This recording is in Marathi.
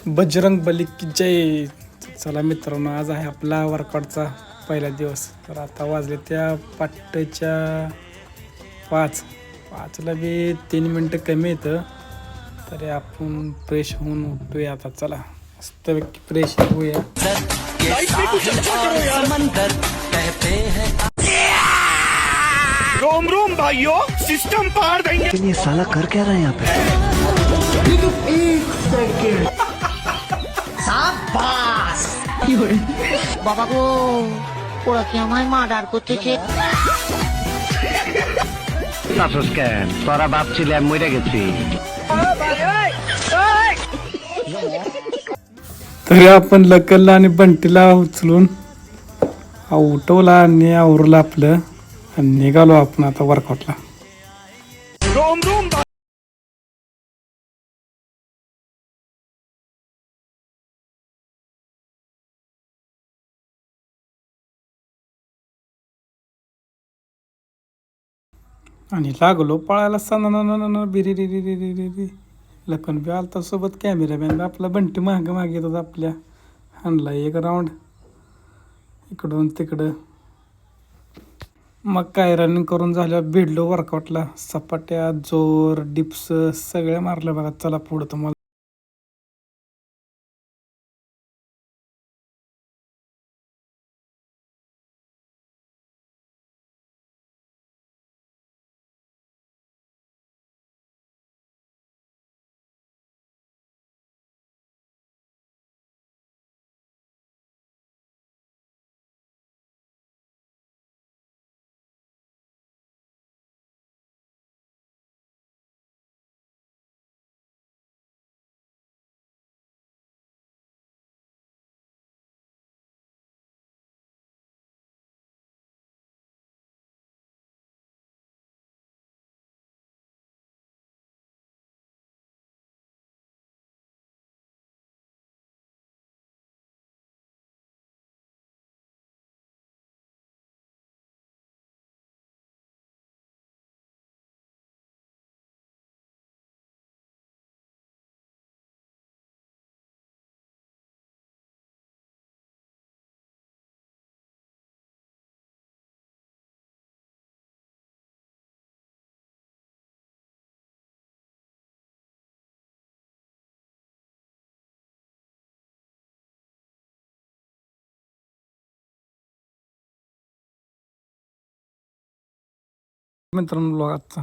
बजरंग बली की जय. चला मित्रांनो, आज आहे आपला वर्कआउटचा पहिला दिवस. तर आता वाजले त्या पाट्याच्या 5:05ला बी 3 मिनटं कमी येतं. तरी आपण फ्रेश होऊन उठतोय आता. चला मस्तपैकी फ्रेश होऊया. रोम रोम भाइयों, सिस्टम पार देंगे. ये साला कर क्या रहा है यहाँ पे? বাবা গো, ওরা কি আমায় মার্ডার করতেছে? তোরা ভাবছিলাম মরে গেছি। तरी आपण लकलला आणि बंटीला उचलून उठवला आणि आवरलं आपलं आणि निघालो आपण आता वर्कआउटला. रोम रोम आणि लागलो पळायला. सना बिरी रि रि रि रि रि रि. लखन बी आलता सोबत. कॅमेरामॅन बी आपला बंटी मागे मागे येतात आपल्या. हाणला एक राऊंड इकडून तिकडं. मग काय रनिंग करून झाल्यावर भिडलो वर्कआउटला. सपाट्या, जोर, डिप्स सगळ्या मारल्या बघा. चला पुढं तुम्हाला. मित्रांनो ब्लॉग आजचा